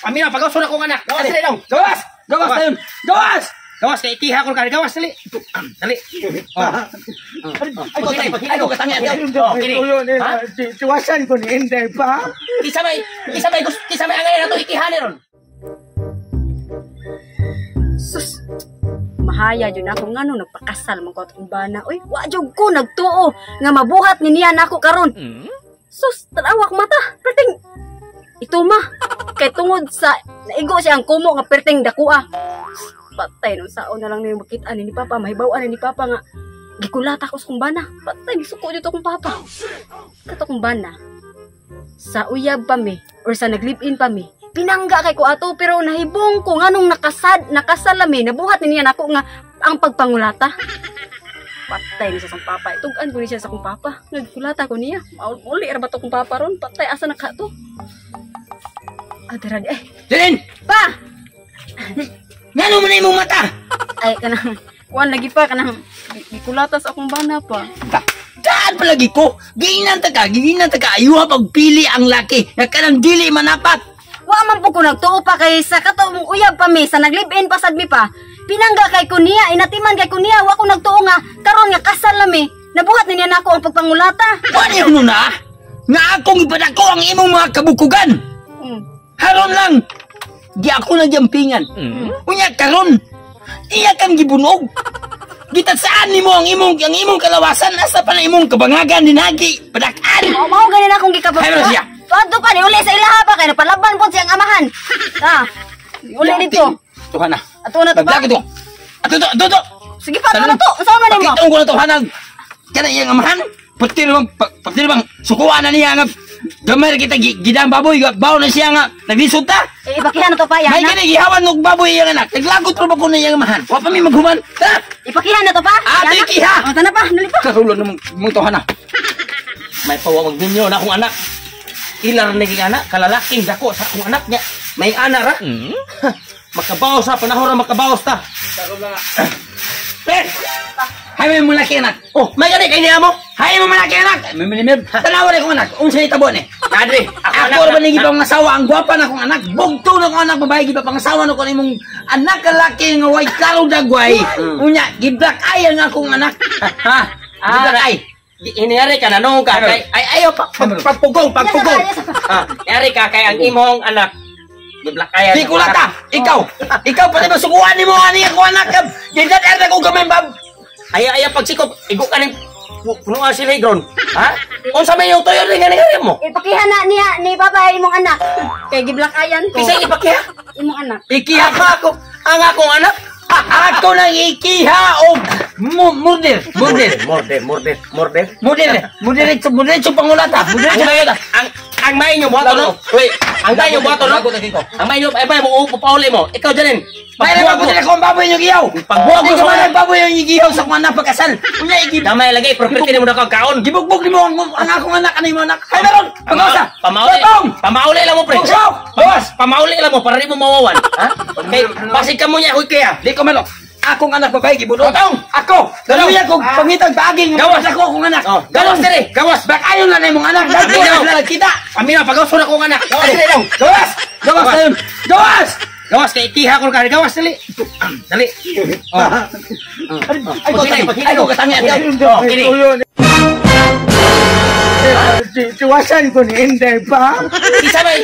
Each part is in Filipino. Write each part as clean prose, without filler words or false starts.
Pamina pagawas na kong anak. Gawas dali daw. Gawas! Gawas na yun! Gawas! Gawas kay ikiha ko ka. Gawas dali. Dali. Ay ko katangya. Tiwasan ko ni Inday pa. Kisamay angay na to ikiha ni ron. Sus. Mahaya jud ako ngano nagpakasal man ko atong bana. Uy, wa jud ko nagtuo nga mabuhat ni niya nako karon. Sus, talawak mata. Perting ito ma. Kay tungod sa naigo siya ang kumo nga perting dakua. Patay nung saon na lang niyo makita ni Papa, mahibaw-an ni Papa nga gikulata ko sa kong bana. Patay gisuko jud akong Papa. Kato kong bana. Sa uyab pa mi or sa naglive-in pa mi. Pinangga kay ko ato pero nahibong ko nganong nakasalami nabuhat ni niya nako nga ang pagpangulata. Patay ni siya sa papa. Tugan ko ni siya sa kong papa. Nagkulata ko niya. Uli ra ba to kong papa ron? Patay asa na ka to? Adara eh. Jen! Pa! Ngano mo na imong mata? Ay kanang kuan lagi pa kanang gikulata sa akong bana pa. Daan palagi ko. Giinan ta ka ayuha pagpili ang laki. Nga kanang dili manapat. Wa man po ko nagtuo pa kay sa katong uyab pa mi sa naglive-in pa sad mi pa. Pinangga kay ko niya, inatiman kay ko niya, wa ko nagtuo nga karon nga kasal na mi. Nabuhat ni niya nako ang pagpangulata. Wala yun na? Nga akong ipadako ang imong mga kabukugan. Haron lang. Di ako nagyampingan. Unya karon. Iya kang gibunog. Kita saan nimo ang imong kalawasan asa pa na imong kabangagan dinagi padakan. Mao ganin akong gikabog. Hayro siya. Tuadto pa ni uli sa ilaha pa kay napalaban po siyang amahan. Ha. Uli dito. Tuhan na. Ato na to ba? Ato. Sige pa, ano to? Saan man nimo? Pakita ko na to hanag. Kana iyang amahan. Pati bang sukuan na niya nga gamay kita gidang baboy bawo na siya nga naglisod ta. Ipakihan na to pa yan. May kini gihawan og baboy iyang anak. Naglagot ra ba ko na iyang amahan. Wa pa mi maghuman. Ta. Ipakihan na to pa. Ate ikiha. O tana pa, dali pa. Kasulon mo to hana. May pawawag ninyo na akong anak. Ilar na anak, kalalaking dako sa akong anak niya. May anak ra. Makabawas sa panahon ra makabawas ta. Hay mo laki anak. Oh, may gani kay niya mo. Hay mo laki anak. Mimimim. Tanawa ra ko anak. Unsa ita bon eh? Adre, Ako ra ba ni gibang asawa ang gwapa na kong anak. Bugto na kong anak babae giba pangasawa na ko nimong anak kalaki nga way karo dagway. Unya gibrak ay ang akong anak. Ha? Gibrak ay. Iniyari ka na nung ka kay ayo pagpugong. Yari ka kay ang imong anak. Giblakayan. Di kulata. Ikaw pati ba sukuan nimo ani ako anak. Gidat erda ko gamay bab. Ay pagsikop igo ka ning puno sila igron. Ha? Unsa may yung toyo ring ngani mo? Ipakihan na niya ni Papa imong anak. Kay giblakayan ko. Bisa ipakiha Imong anak. Ikiha pa ako. ang akong anak. Ako nang ikiha og murder pangulata. Ang may nyo buhaton no? Wait, ang may nyo buhaton no? Ang may nyo, ay ba mo upauli mo? Ikaw dyan May na babuti na kong baboy yung iyaw. Pagbuwag mo sa mga baboy yung iyaw sa mga napagkasal. Unya igib. Damay lagay, property mo na kang kaon. Gibugbog ni mo ang akong anak, ano yung anak. Ay meron, pag-asa. Pamauli lang mo, pre. Pamauli lang mo, para rin mo mawawan. Okay, basig ka mo niya, huy kaya. Di ko malo. Akong anak babae gibunod. Otong! Ako! Galuya kong pangitag baging. Gawas ako akong anak. Gawas dire! Gawas! Bak ayaw na na yung anak. Gawas na kita. Pamina, pagawas na kong anak. Gawas dire daw! Gawas! Gawas na yun! Gawas! Gawas kay ikiha ko ka. Gawas dali. Dali. Ay ko katangya. Kini. Tiwasan ko ni Inday pa. Kisabay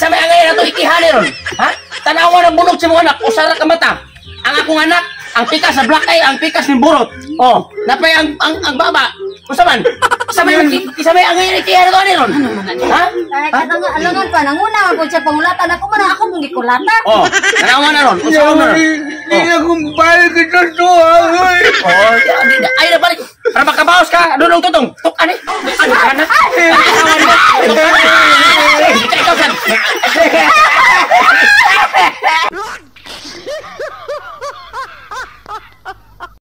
angay na to ikiha ni ron. Ha? Tanawa ng bunog sa mga anak. Usara ka mata. Ang akong anak, ang pikas sa black eye, ang pikas ng burot. Oh, napay ang baba. Usaman. Kisabay angay ni ikiha na to ni ron. Ha? Alangan pa, nanguna man po siya pangulatan. Ako man ako mong gikulata. Oh, tanawa na ron. Usaman na ron. Hindi na kong balik ito to. Ay na balik. Para makabawas ka. Dudong tutong. Tuk ani. Ano? Ikaw san.